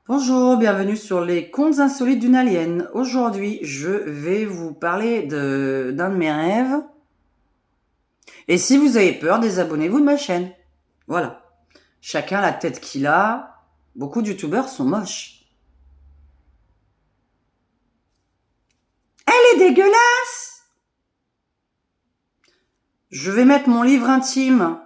Bonjour, bienvenue sur les contes insolites d'une alien. Aujourd'hui, je vais vous parler d'un de mes rêves. Et si vous avez peur, désabonnez-vous de ma chaîne. Voilà. Chacun la tête qu'il a. Beaucoup de youtubeurs sont moches. Elle est dégueulasse! Je vais mettre mon livre intime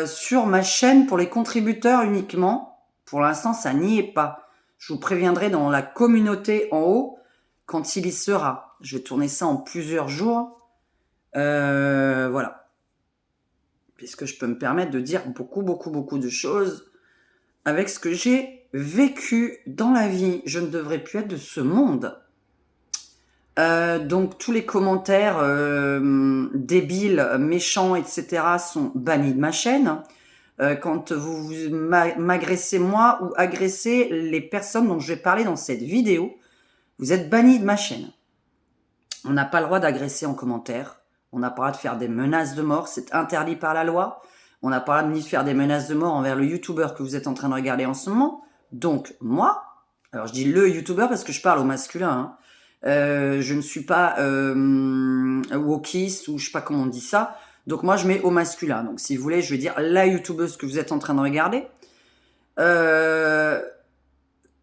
sur ma chaîne pour les contributeurs uniquement. Pour l'instant, ça n'y est pas. Je vous préviendrai dans la communauté en haut quand il y sera. Je vais tourner ça en plusieurs jours. Voilà. Puisque je peux me permettre de dire beaucoup de choses avec ce que j'ai vécu dans la vie. Je ne devrais plus être de ce monde. Donc tous les commentaires débiles, méchants, etc. sont bannis de ma chaîne. Quand vous m'agressez moi ou agressez les personnes dont je vais parler dans cette vidéo, vous êtes bannis de ma chaîne. On n'a pas le droit d'agresser en commentaire. On n'a pas le droit de faire des menaces de mort. C'est interdit par la loi. On n'a pas le droit ni de faire des menaces de mort envers le youtubeur que vous êtes en train de regarder en ce moment. Donc, moi, alors je dis le youtubeur parce que je parle au masculin, hein. Je ne suis pas wokiste ou je sais pas comment on dit ça. Donc moi, je mets au masculin. Donc si vous voulez, je vais dire la youtubeuse que vous êtes en train de regarder.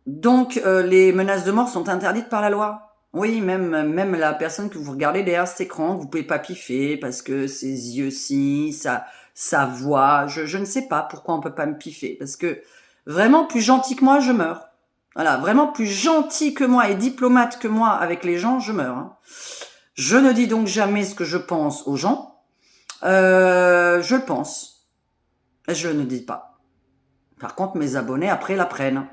Donc les menaces de mort sont interdites par la loi. Oui, même la personne que vous regardez derrière cet écran, vous pouvez pas piffer parce que ses yeux-ci, sa voix, je ne sais pas pourquoi on peut pas me piffer. Parce que vraiment, plus gentil que moi, je meurs. Voilà, vraiment plus gentil que moi et diplomate que moi avec les gens, je meurs. Hein. Je ne dis donc jamais ce que je pense aux gens. Je le pense. Je ne dis pas. Par contre, mes abonnés, après, l'apprennent.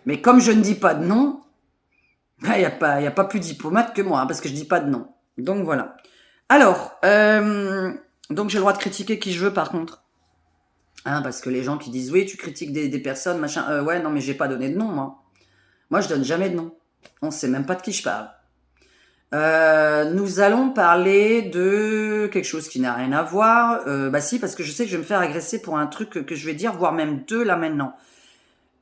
Mais comme je ne dis pas de nom, il n'y a pas plus diplomate que moi, hein, parce que je dis pas de nom. Donc voilà. Alors, donc j'ai le droit de critiquer qui je veux par contre. Hein, parce que les gens qui disent oui, tu critiques des personnes, machin. Ouais, non, mais j'ai pas donné de nom, moi. Moi, je donne jamais de nom. On sait même pas de qui je parle. Nous allons parler de quelque chose qui n'a rien à voir. Bah si, parce que je sais que je vais me faire agresser pour un truc que je vais dire, voire même deux là maintenant.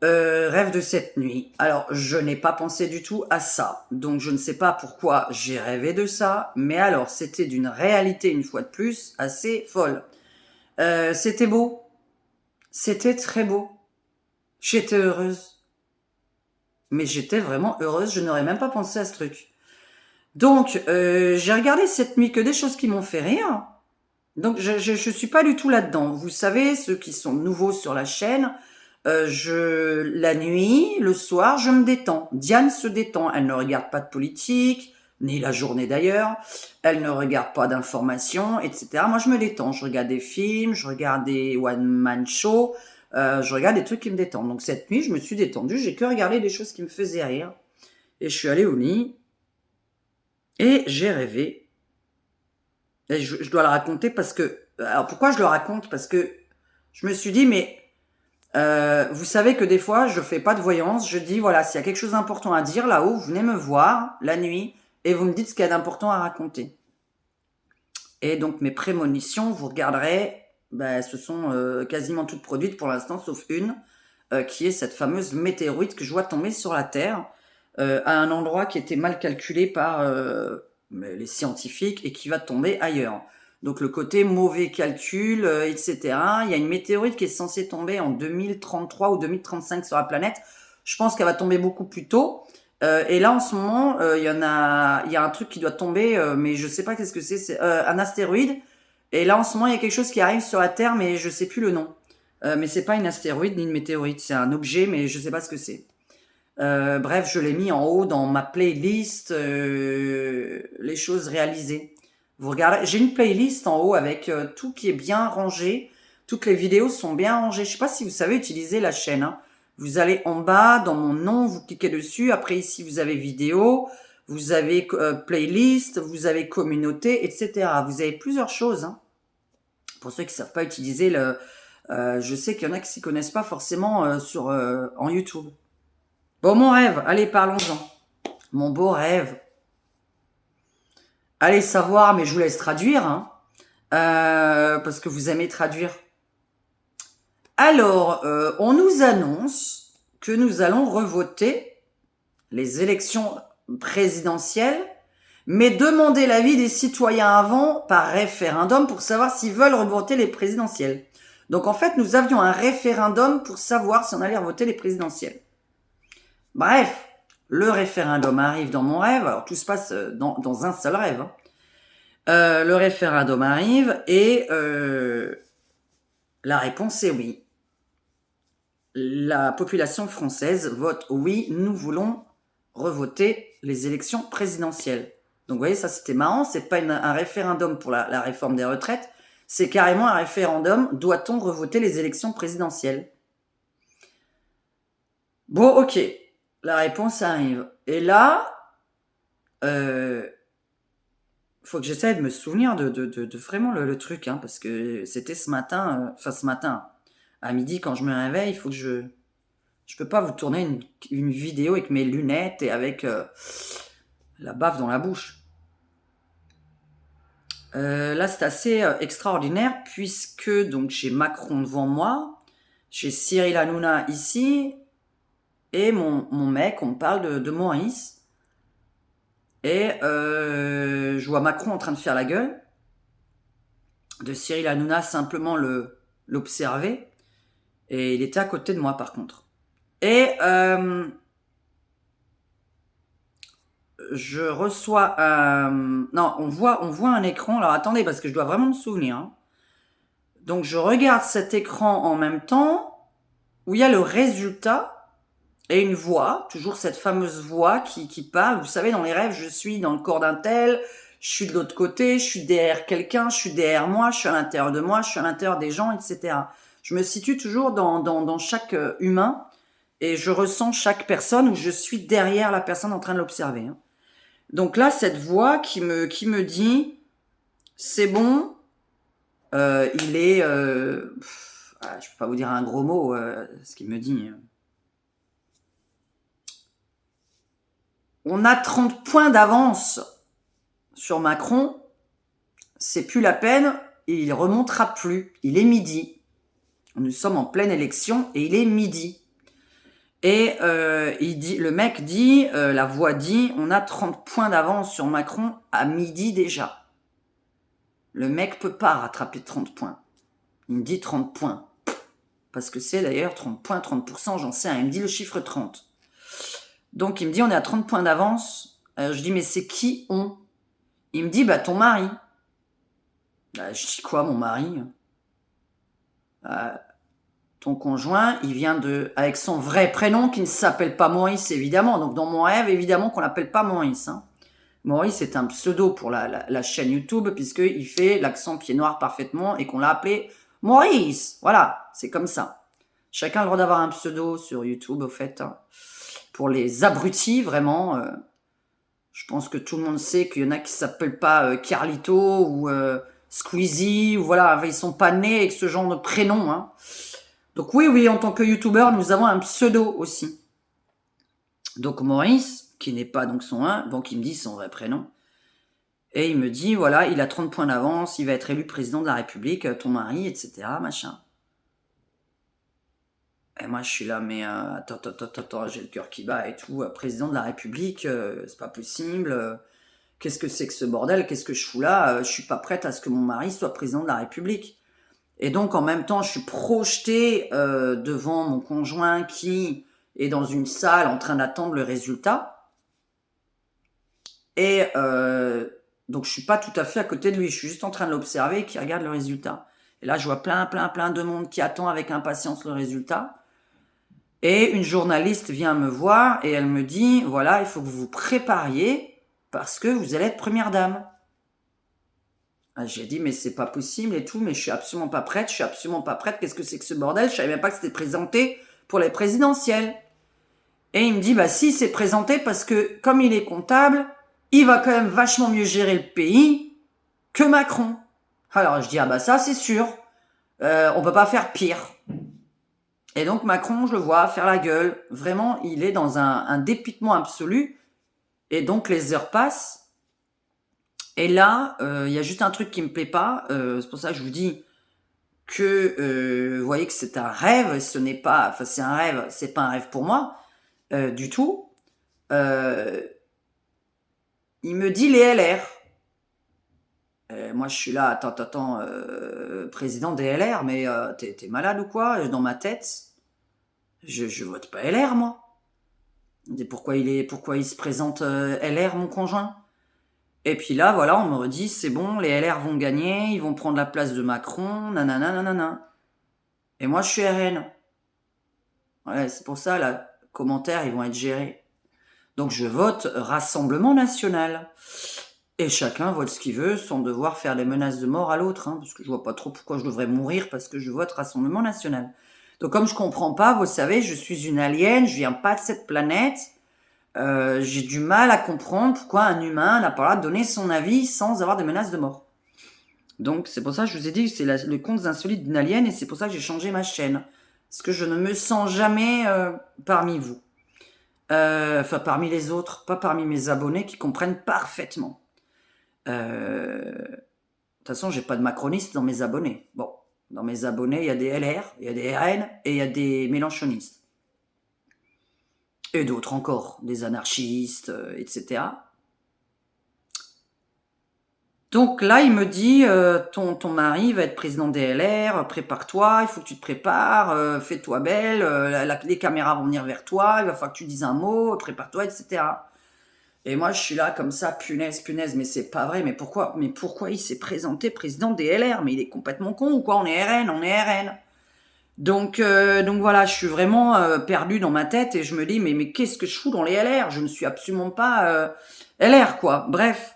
Rêve de cette nuit. Alors, je n'ai pas pensé du tout à ça. Donc, je ne sais pas pourquoi j'ai rêvé de ça. Mais alors, c'était d'une réalité, une fois de plus, assez folle. C'était beau. C'était très beau. J'étais heureuse. Mais j'étais vraiment heureuse. Je n'aurais même pas pensé à ce truc. Donc, j'ai regardé cette nuit que des choses qui m'ont fait rire. Donc, je suis pas du tout là-dedans. Vous savez, ceux qui sont nouveaux sur la chaîne, la nuit, le soir, je me détends. Diane se détend. Elle ne regarde pas de politique, ni la journée d'ailleurs. Elle ne regarde pas d'informations, etc. Moi, je me détends. Je regarde des films, je regarde des one-man shows, je regarde des trucs qui me détendent. Donc, cette nuit, je me suis détendue. J'ai que regardé des choses qui me faisaient rire. Et je suis allée au lit. Et j'ai rêvé. Et je dois le raconter parce que... Alors, pourquoi je le raconte? Parce que je me suis dit, mais... vous savez que des fois, je fais pas de voyance. Je dis, voilà, s'il y a quelque chose d'important à dire là-haut, venez me voir la nuit et vous me dites ce qu'il y a d'important à raconter. Et donc, mes prémonitions, vous regarderez, ben, ce sont quasiment toutes produites pour l'instant, sauf une, qui est cette fameuse météorite que je vois tomber sur la Terre, à un endroit qui était mal calculé par les scientifiques et qui va tomber ailleurs. Donc le côté mauvais calcul, etc. Il y a une météorite qui est censée tomber en 2033 ou 2035 sur la planète. Je pense qu'elle va tomber beaucoup plus tôt. Et là, en ce moment, il y a un truc qui doit tomber, mais je sais pas qu'est-ce que c'est. C'est un astéroïde. Et là, en ce moment, il y a quelque chose qui arrive sur la Terre, mais je sais plus le nom. Mais c'est pas une astéroïde ni une météorite. C'est un objet, mais je sais pas ce que c'est. Bref, je l'ai mis en haut dans ma playlist les choses réalisées. Vous regardez, j'ai une playlist en haut avec tout qui est bien rangé. Toutes les vidéos sont bien rangées. Je sais pas si vous savez utiliser la chaîne. Hein. Vous allez en bas dans mon nom, vous cliquez dessus. Après ici vous avez vidéo, vous avez playlist, vous avez communauté, etc. Vous avez plusieurs choses. Hein. Pour ceux qui savent pas utiliser le, je sais qu'il y en a qui s'y connaissent pas forcément en YouTube. Bon, mon rêve, allez, parlons-en. Mon beau rêve. Allez savoir, mais je vous laisse traduire, hein, parce que vous aimez traduire. Alors, on nous annonce que nous allons revoter les élections présidentielles, mais demander l'avis des citoyens avant par référendum pour savoir s'ils veulent revoter les présidentielles. Donc en fait, nous avions un référendum pour savoir si on allait revoter les présidentielles. Bref, le référendum arrive dans mon rêve. Alors tout se passe dans un seul rêve. Hein. Le référendum arrive et la réponse est oui. La population française vote oui, nous voulons revoter les élections présidentielles. Donc vous voyez, ça c'était marrant, c'est pas un référendum pour la réforme des retraites, c'est carrément un référendum, doit-on revoter les élections présidentielles? Bon, ok, la réponse arrive. Et là, faut que j'essaie de me souvenir de vraiment le truc, hein, parce que c'était ce matin, à midi quand je me réveille, il faut que je peux pas vous tourner une vidéo avec mes lunettes et avec la baffe dans la bouche. Là, c'est assez extraordinaire puisque donc j'ai Macron devant moi, j'ai Cyril Hanouna ici et mon mec, on me parle de Maurice. Et je vois Macron en train de faire la gueule, de Cyril Hanouna simplement l'observer, et il était à côté de moi par contre. Et je reçois non, on voit un écran. Alors attendez, parce que je dois vraiment me souvenir. Hein. Donc je regarde cet écran en même temps où il y a le résultat et une voix, toujours cette fameuse voix qui parle. Vous savez, dans les rêves, je suis dans le corps d'un tel, je suis de l'autre côté, je suis derrière quelqu'un, je suis derrière moi, je suis à l'intérieur de moi, je suis à l'intérieur des gens, etc. Je me situe toujours dans chaque humain et je ressens chaque personne où je suis derrière la personne en train de l'observer. Hein. Donc là, cette voix qui me dit, c'est bon, il est... je peux pas vous dire un gros mot, ce qu'il me dit. On a 30 points d'avance sur Macron, c'est plus la peine, et il remontera plus. Il est midi. Nous sommes en pleine élection et il est midi. Et le mec dit, la voix dit, on a 30 points d'avance sur Macron à midi déjà. Le mec peut pas rattraper 30 points. Il me dit 30 points. Parce que c'est d'ailleurs 30 points, 30%, j'en sais rien. Il me dit le chiffre 30. Donc il me dit, on est à 30 points d'avance. Je dis, mais c'est qui on? Il me dit, bah ton mari. Je dis, quoi, mon mari? Ton conjoint, il vient avec son vrai prénom qui ne s'appelle pas Maurice, évidemment. Donc dans mon rêve, évidemment qu'on l'appelle pas Maurice. Hein. Maurice est un pseudo pour la chaîne YouTube, puisqu'il fait l'accent pied noir parfaitement et qu'on l'a appelé Maurice. Voilà, c'est comme ça. Chacun a le droit d'avoir un pseudo sur YouTube, au fait. Hein. Pour les abrutis, vraiment, je pense que tout le monde sait qu'il y en a qui s'appellent pas Carlito ou Squeezie, ou voilà, ils sont pas nés avec ce genre de prénom. Hein. Donc oui, en tant que YouTuber, nous avons un pseudo aussi. Donc Maurice, qui n'est pas donc son 1, donc il me dit son vrai prénom. Et il me dit, voilà, il a 30 points d'avance, il va être élu président de la République, ton mari, etc., machin. Et moi, je suis là, mais attends, j'ai le cœur qui bat et tout. Président de la République, c'est pas possible. Qu'est-ce que c'est que ce bordel? Qu'est-ce que je fous là? Je suis pas prête à ce que mon mari soit président de la République. Et donc, en même temps, je suis projetée devant mon conjoint qui est dans une salle en train d'attendre le résultat. Et donc, je suis pas tout à fait à côté de lui. Je suis juste en train de l'observer et qui regarde le résultat. Et là, je vois plein de monde qui attend avec impatience le résultat. Et une journaliste vient me voir et elle me dit, voilà, il faut que vous vous prépariez parce que vous allez être première dame. J'ai dit, mais c'est pas possible et tout, mais je suis absolument pas prête, qu'est-ce que c'est que ce bordel? Je savais même pas que c'était présenté pour les présidentielles. Et il me dit, bah si, c'est présenté parce que, comme il est comptable, il va quand même vachement mieux gérer le pays que Macron. Alors je dis, ah bah ça c'est sûr, on peut pas faire pire. Et donc Macron, je le vois faire la gueule. Vraiment, il est dans un dépitement absolu. Et donc les heures passent. Et là, il y a juste un truc qui me plaît pas. C'est pour ça que je vous dis, que vous voyez que c'est un rêve, ce n'est pas, enfin c'est un rêve, c'est pas un rêve pour moi du tout. Il me dit les LR. Moi je suis là, attends, président des LR, mais t'es malade ou quoi? Dans ma tête, je vote pas LR moi. Pourquoi il se présente LR mon conjoint? Et puis là, voilà, on me redit, c'est bon, les LR vont gagner, ils vont prendre la place de Macron, nanana, nanana. Et moi, je suis RN. Ouais, c'est pour ça, là, commentaires, ils vont être gérés. Donc, je vote Rassemblement National. Et chacun vote ce qu'il veut, sans devoir faire des menaces de mort à l'autre, hein, parce que je vois pas trop pourquoi je devrais mourir parce que je vote Rassemblement National. Donc, comme je comprends pas, vous savez, je suis une alien, je viens pas de cette planète. J'ai du mal à comprendre pourquoi un humain n'a pas le droit de donner son avis sans avoir des menaces de mort. Donc c'est pour ça que je vous ai dit que c'est le conte insolite d'une alien et c'est pour ça que j'ai changé ma chaîne. Parce que je ne me sens jamais parmi vous. Enfin parmi les autres, pas parmi mes abonnés qui comprennent parfaitement. De toute façon, j'ai pas de macronistes dans mes abonnés. Bon, dans mes abonnés, il y a des LR, il y a des RN et il y a des mélenchonistes. Et d'autres encore, des anarchistes, etc. Donc là, il me dit, ton mari va être président des LR, prépare-toi, il faut que tu te prépares, fais-toi belle, les caméras vont venir vers toi, il va falloir que tu dises un mot, prépare-toi, etc. Et moi, je suis là comme ça, punaise, mais c'est pas vrai, mais pourquoi il s'est présenté président des LR? Mais il est complètement con ou quoi? On est RN. Donc voilà, je suis vraiment perdu dans ma tête et je me dis, mais qu'est-ce que je fous dans les LR? Je ne suis absolument pas LR, quoi. Bref.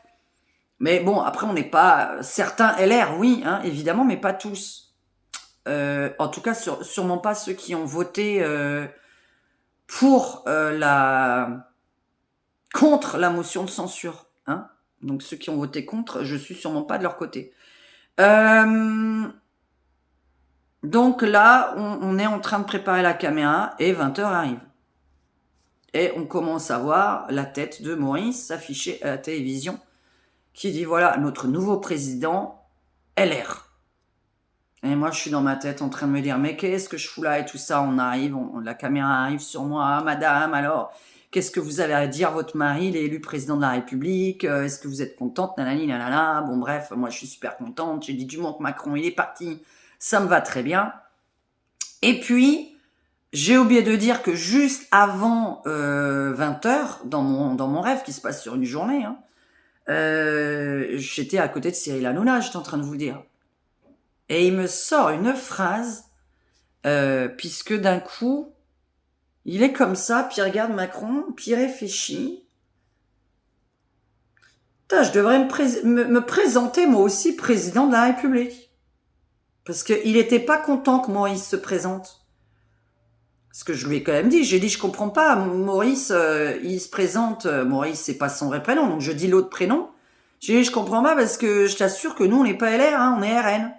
Mais bon, après, on n'est pas... Certains LR, oui, hein, évidemment, mais pas tous. En tout cas, sûrement pas ceux qui ont voté pour contre la motion de censure. Hein. Donc ceux qui ont voté contre, je suis sûrement pas de leur côté. Donc là, on est en train de préparer la caméra et 20h arrive. Et on commence à voir la tête de Maurice s'afficher à la télévision qui dit, voilà, notre nouveau président, LR. Et moi, je suis dans ma tête en train de me dire, mais qu'est-ce que je fous là et tout ça? On arrive, la caméra arrive sur moi, madame, alors, qu'est-ce que vous avez à dire? Votre mari, il est élu président de la République, est-ce que vous êtes contente? Nanani, nanana. Bon, bref, moi, je suis super contente. J'ai dit du moment que Macron, il est parti, ça me va très bien. Et puis, j'ai oublié de dire que juste avant 20h, dans mon rêve qui se passe sur une journée, hein, j'étais à côté de Cyril Hanouna, j'étais en train de vous dire. Et il me sort une phrase, puisque d'un coup, il est comme ça, puis il regarde Macron, puis il réfléchit. Putain, je devrais me présenter moi aussi président de la République. Parce qu'il n'était pas content que Maurice se présente. Parce que je lui ai quand même dit, j'ai dit, je comprends pas, Maurice, il se présente, Maurice, c'est pas son vrai prénom, donc je dis l'autre prénom. J'ai dit, je comprends pas parce que je t'assure que nous, on n'est pas LR, hein, on est RN.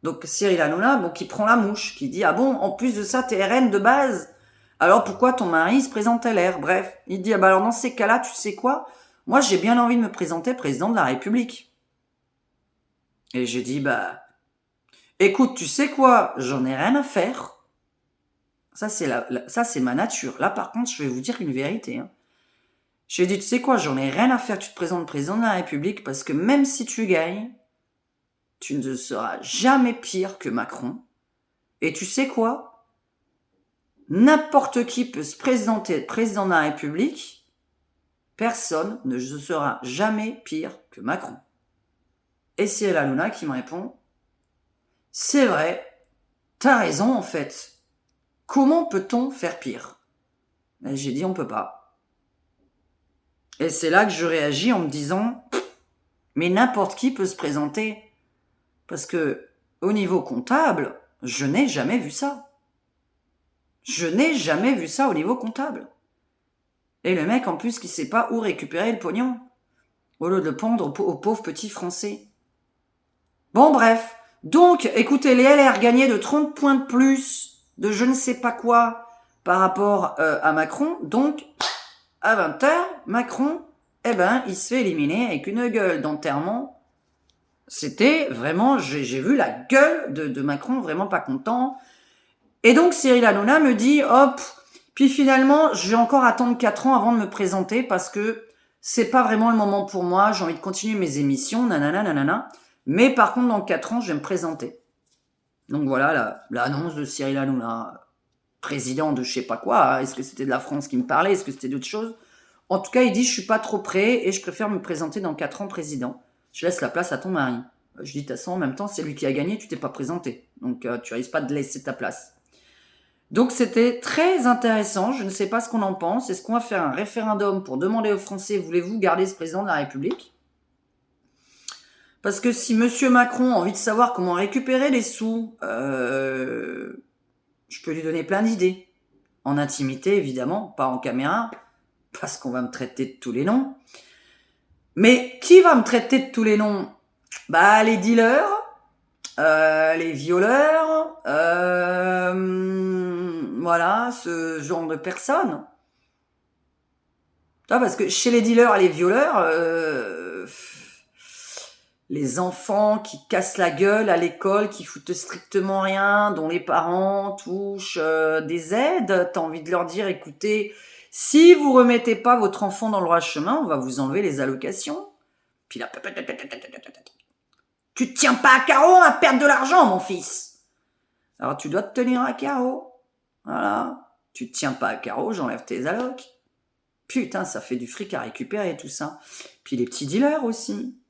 Donc Cyril Hanouna, bon, qui prend la mouche, qui dit, ah bon, en plus de ça, t'es RN de base. Alors pourquoi ton mari se présente LR? Bref, il dit, ah bah alors dans ces cas-là, tu sais quoi? Moi, j'ai bien envie de me présenter président de la République. Et j'ai dit, bah, écoute, tu sais quoi? J'en ai rien à faire. Ça, c'est ma nature. Là, par contre, je vais vous dire une vérité. Hein. J'ai dit, tu sais quoi? J'en ai rien à faire. Tu te présentes président de la République parce que même si tu gagnes, tu ne seras jamais pire que Macron. Et tu sais quoi? N'importe qui peut se présenter président de la République. Personne ne sera jamais pire que Macron. Et c'est Hanouna qui me répond, c'est vrai, t'as raison en fait. Comment peut-on faire pire? Et j'ai dit, on peut pas. Et c'est là que je réagis en me disant, mais n'importe qui peut se présenter. Parce que, au niveau comptable, je n'ai jamais vu ça. Je n'ai jamais vu ça au niveau comptable. Et le mec, en plus, qui sait pas où récupérer le pognon. Au lieu de le pendre aux pauvres petits Français. Bon, bref. Donc, écoutez, les LR gagnaient de 30 points de plus de je ne sais pas quoi par rapport à Macron. Donc, à 20h, Macron, il se fait éliminer avec une gueule d'enterrement C'était vraiment, j'ai vu la gueule de Macron, vraiment pas content. Et donc Cyril Hanouna me dit, hop, puis finalement, je vais encore attendre 4 ans avant de me présenter parce que c'est pas vraiment le moment pour moi, j'ai envie de continuer mes émissions, nanana, nanana. Mais par contre, dans 4 ans, je vais me présenter. Donc voilà l'annonce de Cyril Hanouna, président de je sais pas quoi. Est-ce que c'était de la France qui me parlait? Est-ce que c'était d'autres choses? En tout cas, il dit, je suis pas trop prêt et je préfère me présenter dans 4 ans président. Je laisse la place à ton mari. Je dis, de toute façon, en même temps, c'est lui qui a gagné, tu t'es pas présenté. Donc, tu risques pas de laisser ta place. Donc, c'était très intéressant. Je ne sais pas ce qu'on en pense. Est-ce qu'on va faire un référendum pour demander aux Français, voulez-vous garder ce président de la République? Parce que si Monsieur Macron a envie de savoir comment récupérer les sous, je peux lui donner plein d'idées. En intimité, évidemment, pas en caméra, parce qu'on va me traiter de tous les noms. Mais qui va me traiter de tous les noms? Bah, les dealers, les violeurs, voilà, ce genre de personnes. Parce que chez les dealers et les violeurs, les enfants qui cassent la gueule à l'école, qui foutent strictement rien, dont les parents touchent des aides, t'as envie de leur dire, écoutez, si vous remettez pas votre enfant dans le droit chemin, on va vous enlever les allocations. Puis là, tu te tiens pas à carreau à perdre de l'argent, mon fils. Alors tu dois te tenir à carreau. Voilà. Tu te tiens pas à carreau, j'enlève tes allocs. Putain, ça fait du fric à récupérer tout ça. Puis les petits dealers aussi.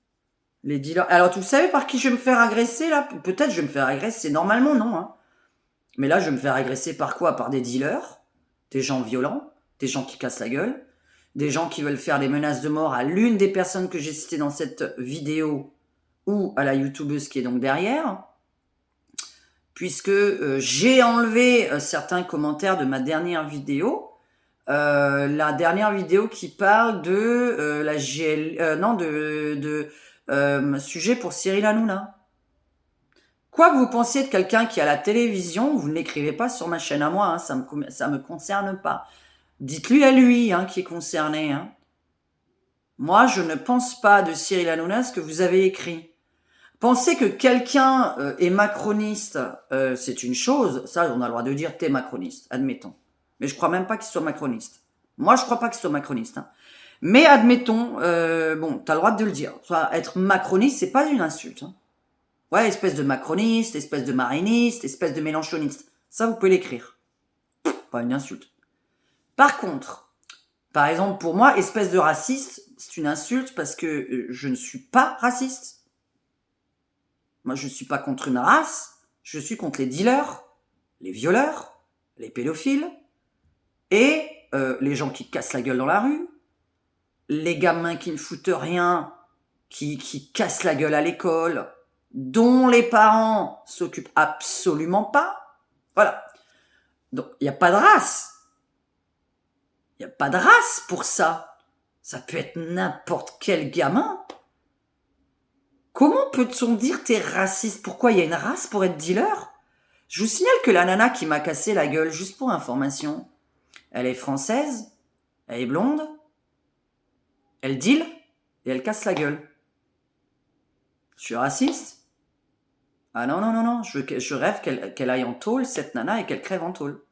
Les dealers. Alors vous savez par qui je vais me faire agresser là? Peut-être je vais me faire agresser. Normalement non. Hein. Mais là je vais me faire agresser par quoi? Par des dealers, des gens violents, des gens qui cassent la gueule, des gens qui veulent faire des menaces de mort à l'une des personnes que j'ai citées dans cette vidéo ou à la youtubeuse qui est donc derrière, puisque j'ai enlevé certains commentaires de ma dernière vidéo, la dernière vidéo qui parle de la GL, non de sujet pour Cyril Hanouna. Quoi que vous pensiez de quelqu'un qui a la télévision, vous ne l'écrivez pas sur ma chaîne à moi, hein, ça me concerne pas. Dites-lui à lui hein, qui est concerné. Hein. Moi, je ne pense pas de Cyril Hanouna ce que vous avez écrit. Penser que quelqu'un est macroniste, c'est une chose. Ça, on a le droit de dire t'es macroniste, admettons. Mais je crois même pas qu'il soit macroniste. Moi, je crois pas qu'il soit macroniste. Hein. Mais admettons, bon, t'as le droit de le dire. Soit être macroniste, c'est pas une insulte. Hein. Ouais, espèce de macroniste, espèce de mariniste, espèce de mélanchoniste. Ça, vous pouvez l'écrire. Pas une insulte. Par contre, par exemple, pour moi, espèce de raciste, c'est une insulte parce que je ne suis pas raciste. Moi, je ne suis pas contre une race, je suis contre les dealers, les violeurs, les pédophiles et les gens qui cassent la gueule dans la rue, les gamins qui ne foutent rien, qui cassent la gueule à l'école, dont les parents s'occupent absolument pas. Voilà. Donc, il n'y a pas de race. Il n'y a pas de race pour ça. Ça peut être n'importe quel gamin. Comment peut-on dire t'es raciste? Pourquoi il y a une race pour être dealer? Je vous signale que la nana qui m'a cassé la gueule, juste pour information, elle est française, elle est blonde, elle deal et elle casse la gueule. Je suis raciste? Ah non, non, non, non, je rêve qu'elle aille en tôle, cette nana, et qu'elle crève en tôle.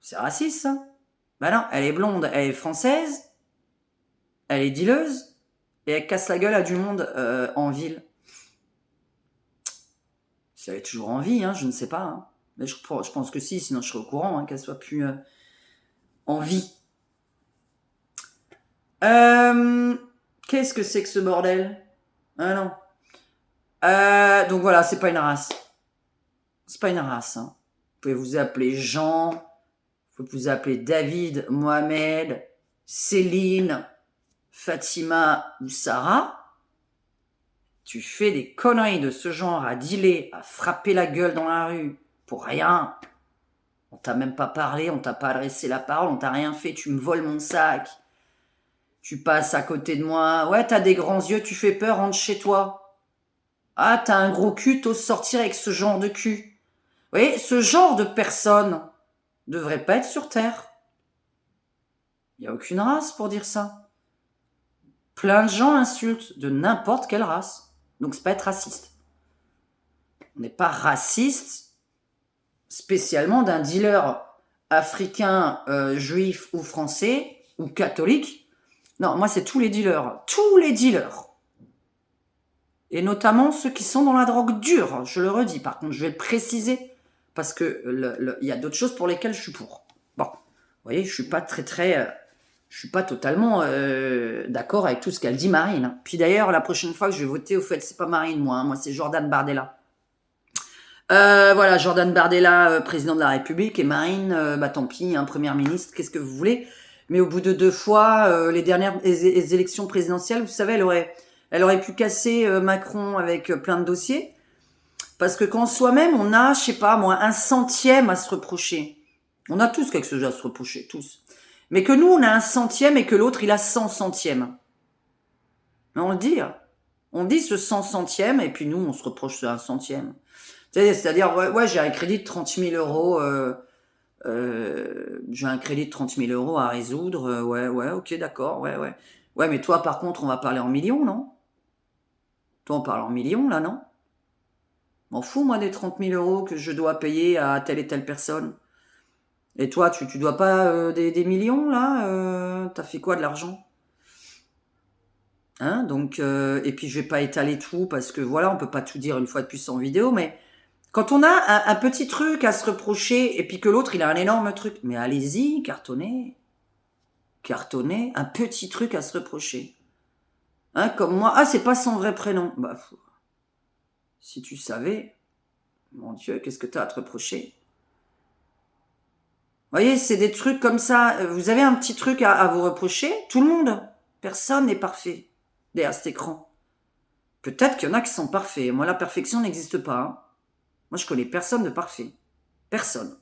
C'est raciste, ça? Ben non, elle est blonde, elle est française, elle est dealeuse, et elle casse la gueule à du monde en ville. Si elle est toujours en vie, hein, je ne sais pas. Hein. Mais je pense que si, sinon je serais au courant hein, qu'elle soit plus en vie. Qu'est-ce que c'est que ce bordel? Ah non. Donc voilà, c'est pas une race. C'est pas une race. Hein. Vous pouvez vous appeler Jean, vous pouvez vous appeler David, Mohamed, Céline, Fatima ou Sarah. Tu fais des conneries de ce genre à dealer, à frapper la gueule dans la rue, pour rien. On t'a même pas parlé, on t'a pas adressé la parole, on t'a rien fait, tu me voles mon sac. Tu passes à côté de moi, ouais, t'as des grands yeux, tu fais peur, rentre chez toi. Ah, t'as un gros cul, t'oses sortir avec ce genre de cul. Vous voyez, ce genre de personne devrait pas être sur Terre. Il y a aucune race pour dire ça. Plein de gens insultent de n'importe quelle race. Donc, c'est pas être raciste. On n'est pas raciste spécialement d'un dealer africain, juif ou français ou catholique. Non, moi, c'est tous les dealers. Tous les dealers. Et notamment ceux qui sont dans la drogue dure, je le redis. Par contre, je vais le préciser parce que il y a d'autres choses pour lesquelles je suis pour. Bon, vous voyez, je suis pas je suis pas totalement d'accord avec tout ce qu'elle dit, Marine. Puis d'ailleurs, la prochaine fois que je vais voter, au fait, c'est pas Marine, moi c'est Jordan Bardella. Voilà, Jordan Bardella, président de la République, et Marine, bah tant pis, première ministre, qu'est-ce que vous voulez. Mais au bout de 2 fois, les dernières les élections présidentielles, vous savez, elle aurait pu casser Macron avec plein de dossiers. Parce que quand soi-même, on a, je sais pas moi, 1/100e à se reprocher. On a tous quelque chose à se reprocher, tous. Mais que nous, on a 1/100e et que l'autre, il a 100/100e. Mais on le dit. On dit ce 100/100e et puis nous, on se reproche ce 1/100e. C'est-à-dire, ouais, j'ai un crédit de 30 000 euros. J'ai un crédit de 30 000 euros à résoudre. Ouais, ok, d'accord, ouais. Ouais, mais toi, par contre, on va parler en millions, non? Toi, on parle en millions, là, non? M'en fous, moi, des 30 000 euros que je dois payer à telle et telle personne. Et toi, tu dois pas des millions, là? T'as fait quoi de l'argent? Hein? Donc, et puis je vais pas étaler tout, parce que voilà, on peut pas tout dire une fois de plus en vidéo, mais quand on a un petit truc à se reprocher, et puis que l'autre, il a un énorme truc, mais allez-y, cartonnez, un petit truc à se reprocher. Hein, comme moi, c'est pas son vrai prénom. Bah, si tu savais, mon Dieu, qu'est-ce que t'as à te reprocher? Vous voyez, c'est des trucs comme ça. Vous avez un petit truc à vous reprocher, tout le monde. Personne n'est parfait derrière cet écran. Peut-être qu'il y en a qui sont parfaits. Moi, la perfection n'existe pas. Hein. Moi, je connais personne de parfait. Personne.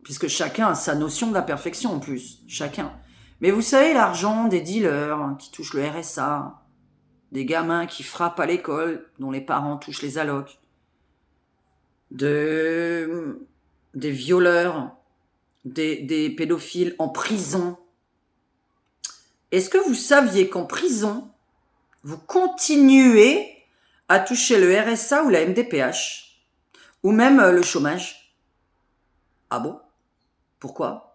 Puisque chacun a sa notion de la perfection en plus. Chacun. Mais vous savez, l'argent des dealers qui touchent le RSA, des gamins qui frappent à l'école, dont les parents touchent les allocs, des violeurs, des pédophiles en prison. Est-ce que vous saviez qu'en prison, vous continuez à toucher le RSA ou la MDPH, ou même le chômage? Ah bon? Pourquoi?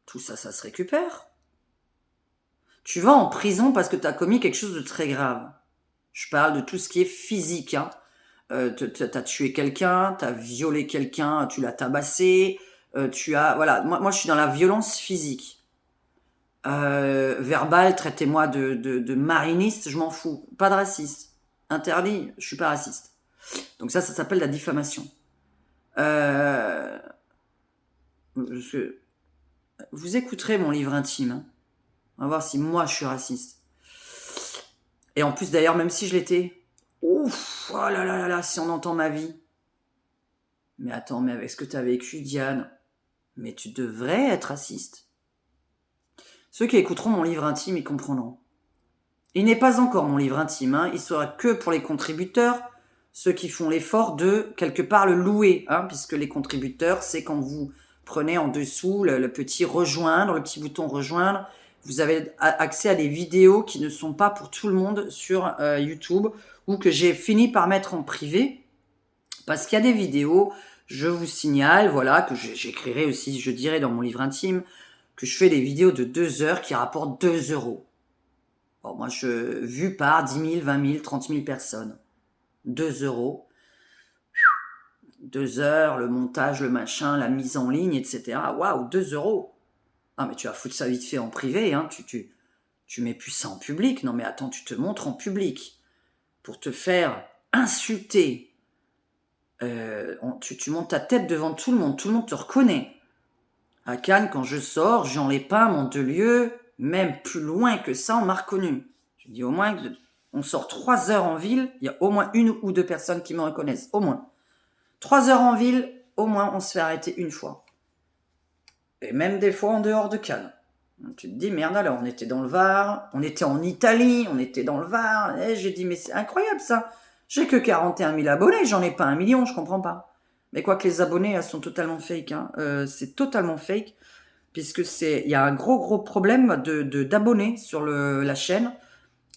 Tout ça, ça se récupère. Tu vas en prison parce que tu as commis quelque chose de très grave. Je parle de tout ce qui est physique. Hein. T'as tué quelqu'un, t'as violé quelqu'un, tu l'as tabassé, voilà. Moi, je suis dans la violence physique. Verbal, traitez-moi de mariniste, je m'en fous. Pas de raciste. Interdit, je suis pas raciste. Donc ça s'appelle la diffamation. Vous écouterez mon livre intime. Hein. On va voir si moi je suis raciste. Et en plus d'ailleurs, même si je l'étais, ouf, oh là là, si on entend ma vie. Mais attends, mais avec ce que tu as vécu, Diane, mais tu devrais être raciste. Ceux qui écouteront mon livre intime, ils comprendront. Il n'est pas encore mon livre intime, hein. Il sera que pour les contributeurs, ceux qui font l'effort de, quelque part, le louer, hein, puisque les contributeurs, c'est quand vous prenez en dessous le petit rejoindre, le petit bouton rejoindre, vous avez accès à des vidéos qui ne sont pas pour tout le monde sur YouTube, ou que j'ai fini par mettre en privé, parce qu'il y a des vidéos, je vous signale, voilà, que j'écrirai aussi, je dirai dans mon livre intime, que je fais des vidéos de 2 heures qui rapportent 2 euros. Bon, moi, vu par 10 000, 20 000, 30 000 personnes. 2 euros. 2 heures, le montage, le machin, la mise en ligne, etc. Waouh, 2 euros. Ah, mais tu vas foutre ça vite fait en privé, hein. Tu mets plus ça en public. Non, mais attends, tu te montres en public. Pour te faire insulter. Tu montes ta tête devant tout le monde te reconnaît. À Cannes, quand je sors, Jean Lépin, Montelieu, même plus loin que ça, on m'a reconnu. Je dis au moins, on sort 3 heures en ville, il y a au moins 1 ou 2 personnes qui me reconnaissent, au moins. 3 heures en ville, au moins on se fait arrêter une fois. Et même des fois en dehors de Cannes. Tu te dis, merde alors, on était dans le Var, on était en Italie, on était dans le Var, et j'ai dit, mais c'est incroyable ça. J'ai que 41 000 abonnés, j'en ai pas 1 million, je comprends pas. Mais quoi que les abonnés, elles sont totalement fake, hein. C'est totalement fake. puisque il y a un gros problème d'abonnés sur la chaîne.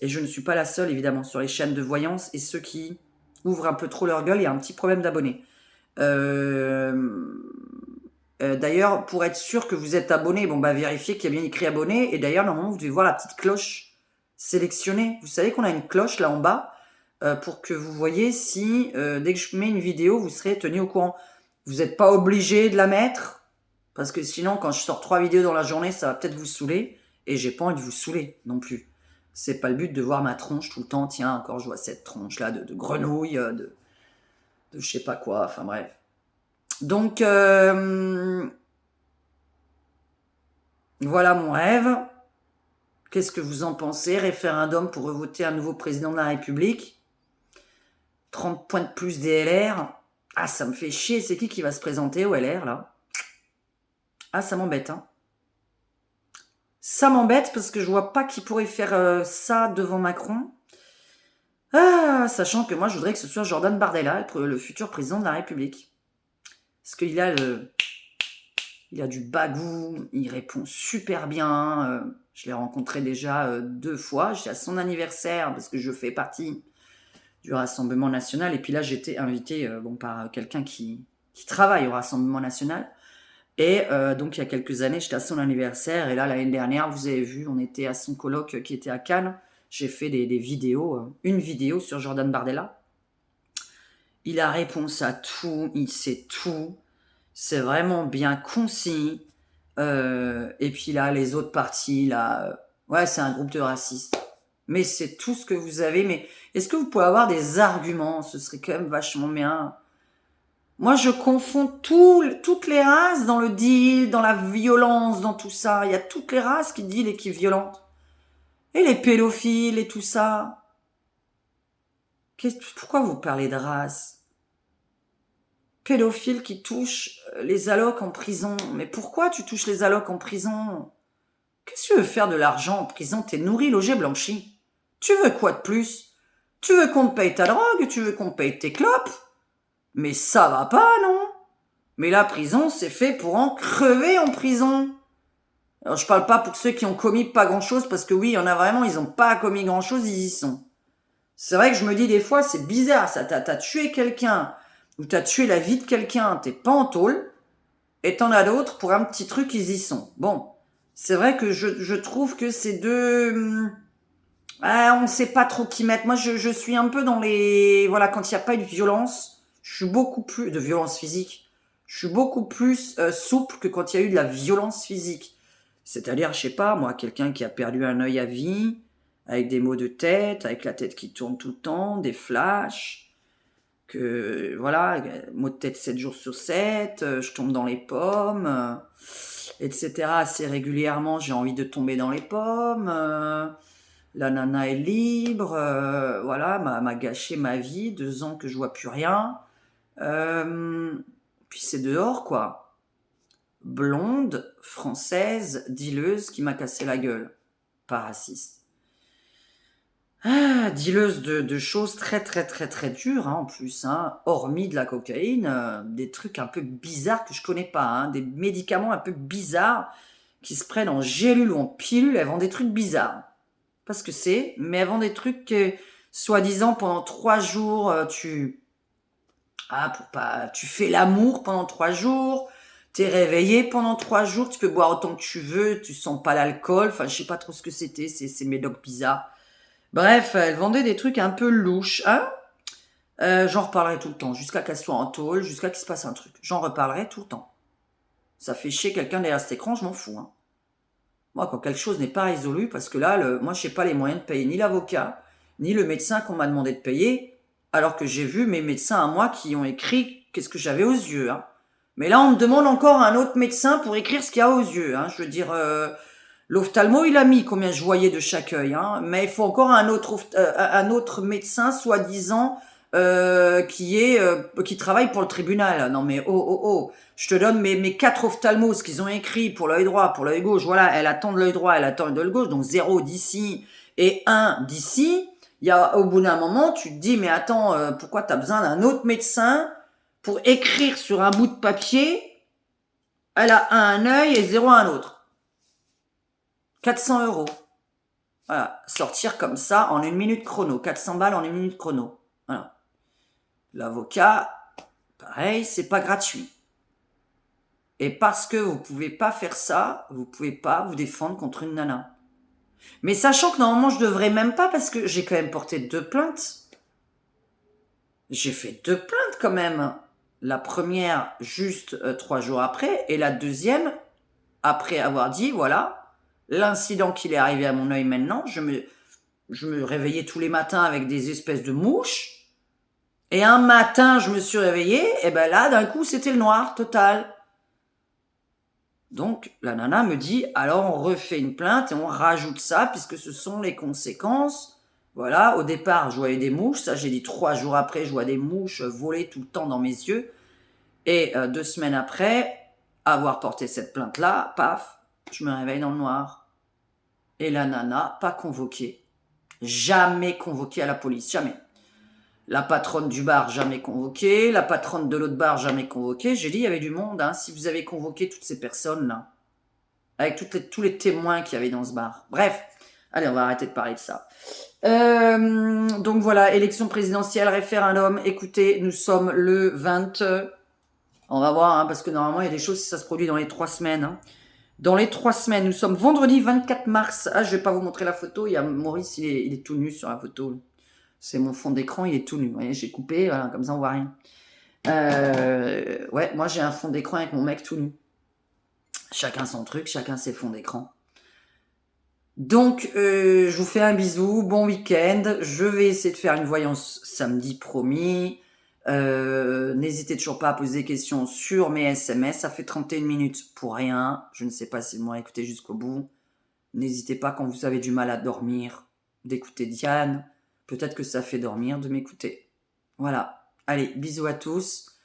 Et je ne suis pas la seule, évidemment, sur les chaînes de voyance. Et ceux qui ouvrent un peu trop leur gueule, il y a un petit problème d'abonnés. D'ailleurs, pour être sûr que vous êtes abonné, bon, bah, vérifiez qu'il y a bien écrit abonné. Et d'ailleurs, normalement, vous devez voir la petite cloche sélectionnée. Vous savez qu'on a une cloche là en bas pour que vous voyez si, dès que je mets une vidéo, vous serez tenu au courant. Vous n'êtes pas obligé de la mettre, parce que sinon, quand je sors 3 vidéos dans la journée, ça va peut-être vous saouler. Et j'ai pas envie de vous saouler non plus. C'est pas le but de voir ma tronche tout le temps. Tiens, encore je vois cette tronche là de grenouille, de je sais pas quoi. Enfin bref. Donc voilà mon rêve. Qu'est-ce que vous en pensez? Référendum pour voter un nouveau président de la République. 30 points de plus des LR. Ah, ça me fait chier. C'est qui va se présenter au LR là? Ah, ça m'embête, hein. Ça m'embête parce que je vois pas qui pourrait faire ça devant Macron. Ah, sachant que moi, je voudrais que ce soit Jordan Bardella, le futur président de la République. Parce qu'il a du bagou, il répond super bien. Je l'ai rencontré déjà 2 fois. J'étais à son anniversaire parce que je fais partie du Rassemblement National. Et puis là, j'étais invitée par quelqu'un qui travaille au Rassemblement National. Et donc, il y a quelques années, j'étais à son anniversaire. Et là, l'année dernière, vous avez vu, on était à son colloque qui était à Cannes. J'ai fait des vidéos, une vidéo sur Jordan Bardella. Il a réponse à tout, il sait tout. C'est vraiment bien concis. Et puis là, les autres partis, là, ouais, c'est un groupe de racistes. Mais c'est tout ce que vous avez. Mais est-ce que vous pouvez avoir des arguments? Ce serait quand même vachement bien. Moi, je confonds toutes les races dans le deal, dans la violence, dans tout ça. Il y a toutes les races qui deal et qui violentent. Et les pédophiles et tout ça. Pourquoi vous parlez de race? Pédophiles qui touchent les allocs en prison. Mais pourquoi tu touches les allocs en prison? Qu'est-ce que tu veux faire de l'argent en prison? T'es nourri, logé, blanchi. Tu veux quoi de plus? Tu veux qu'on te paye ta drogue? Tu veux qu'on te paye tes clopes? Mais ça va pas, non? Mais la prison, c'est fait pour en crever en prison. Alors, je parle pas pour ceux qui ont commis pas grand-chose, parce que oui, il y en a vraiment, ils ont pas commis grand-chose, ils y sont. C'est vrai que je me dis des fois, c'est bizarre, ça. T'as tué quelqu'un, ou t'as tué la vie de quelqu'un, t'es pas en tôle, et t'en as d'autres, pour un petit truc, ils y sont. Bon, c'est vrai que je trouve que ces deux... on sait pas trop qui mettre. Moi, je suis un peu dans les... Voilà, quand il n'y a pas eu de violence, je suis beaucoup plus... De violence physique. Je suis beaucoup plus souple que quand il y a eu de la violence physique. C'est-à-dire, je sais pas, moi, quelqu'un qui a perdu un œil à vie, avec des maux de tête, avec la tête qui tourne tout le temps, des flashs, que, voilà, maux de tête 7 jours sur 7, je tombe dans les pommes, etc. Assez régulièrement, j'ai envie de tomber dans les pommes, la nana est libre, voilà, m'a gâché ma vie, 2 ans que je vois plus rien. Puis c'est dehors, quoi. Blonde, française, dealeuse qui m'a cassé la gueule. Pas raciste. Dealeuse de choses très très très très dures, hein, en plus, hein, hormis de la cocaïne, des trucs un peu bizarres que je connais pas, hein, des médicaments un peu bizarres qui se prennent en gélule ou en pilule, elles vendent des trucs bizarres. Pas ce que c'est, mais elles vendent des trucs que, soi-disant, pendant 3 jours, tu fais l'amour pendant 3 jours, t'es réveillé pendant 3 jours, tu peux boire autant que tu veux, tu sens pas l'alcool, enfin, je sais pas trop ce que c'était, ces médocs bizarres. Bref, elle vendait des trucs un peu louches, hein. J'en reparlerai tout le temps, jusqu'à qu'elle soit en tôle, jusqu'à qu'il se passe un truc. J'en reparlerai tout le temps. Ça fait chier quelqu'un derrière cet écran, je m'en fous, hein. Moi, quand quelque chose n'est pas résolu, parce que là, moi, je n'ai pas les moyens de payer ni l'avocat, ni le médecin qu'on m'a demandé de payer, alors que j'ai vu mes médecins à moi qui ont écrit qu'est-ce que j'avais aux yeux, hein. Mais là, on me demande encore un autre médecin pour écrire ce qu'il y a aux yeux, hein. Je veux dire, l'ophtalmo, il a mis combien je voyais de chaque œil, hein. Mais il faut encore un autre médecin, soi-disant, qui travaille pour le tribunal. Non mais oh, je te donne mes 4 ophtalmos, ce qu'ils ont écrit pour l'œil droit, pour l'œil gauche. Voilà, elle attend de l'œil droit, elle attend de l'œil gauche, donc 0 d'ici et 1 d'ici. Il y a, au bout d'un moment, tu te dis, mais attends, pourquoi t'as besoin d'un autre médecin pour écrire sur un bout de papier Elle a un œil et 0 à un autre. 400 €. Voilà, sortir comme ça en 1 minute chrono. 400 balles en 1 minute chrono. Voilà. L'avocat, pareil, c'est pas gratuit. Et parce que vous pouvez pas faire ça, vous pouvez pas vous défendre contre une nana. Mais sachant que normalement je devrais même pas parce que j'ai quand même porté 2 plaintes. J'ai fait 2 plaintes quand même. La première juste 3 jours après et la deuxième après avoir dit voilà, l'incident qu'il est arrivé à mon œil maintenant, je me réveillais tous les matins avec des espèces de mouches. Et un matin, je me suis réveillée, et ben là, d'un coup, c'était le noir total. Donc, la nana me dit, alors on refait une plainte et on rajoute ça, puisque ce sont les conséquences. Voilà, au départ, je voyais des mouches, ça j'ai dit 3 jours après, je vois des mouches voler tout le temps dans mes yeux. Et 2 semaines après, avoir porté cette plainte-là, paf, je me réveille dans le noir. Et la nana, pas convoquée. Jamais convoquée à la police, jamais. La patronne du bar, jamais convoquée. La patronne de l'autre bar, jamais convoquée. J'ai dit, il y avait du monde, hein, si vous avez convoqué toutes ces personnes-là. Avec tous les témoins qu'il y avait dans ce bar. Bref, allez, on va arrêter de parler de ça. Donc voilà, élection présidentielle, référendum. Écoutez, nous sommes le 20... on va voir, hein, parce que normalement, il y a des choses, si ça se produit dans les 3 semaines. Hein. Dans les 3 semaines, nous sommes vendredi 24 mars. Ah, je vais pas vous montrer la photo. Il y a Maurice, il est tout nu sur la photo. C'est mon fond d'écran, il est tout nu. Vous voyez, j'ai coupé, voilà, comme ça on voit rien. Ouais, moi j'ai un fond d'écran avec mon mec tout nu. Chacun son truc, chacun ses fonds d'écran. Donc, je vous fais un bisou, bon week-end. Je vais essayer de faire une voyance samedi, promis. N'hésitez toujours pas à poser des questions sur mes SMS. Ça fait 31 minutes pour rien. Je ne sais pas si vous m'aurez écouté jusqu'au bout. N'hésitez pas quand vous avez du mal à dormir d'écouter Diane. Peut-être que ça fait dormir de m'écouter. Voilà. Allez, bisous à tous.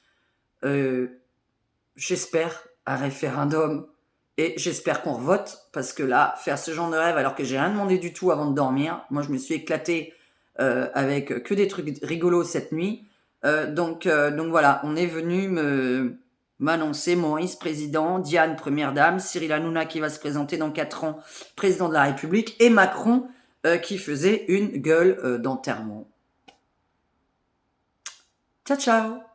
J'espère un référendum et j'espère qu'on revote parce que là, faire ce genre de rêve alors que j'ai rien demandé du tout avant de dormir, moi je me suis éclatée avec que des trucs rigolos cette nuit. Donc voilà, on est venu m'annoncer Maurice président, Diane première dame, Cyril Hanouna qui va se présenter dans 4 ans président de la République et Macron qui faisait une gueule d'enterrement. Ciao ciao.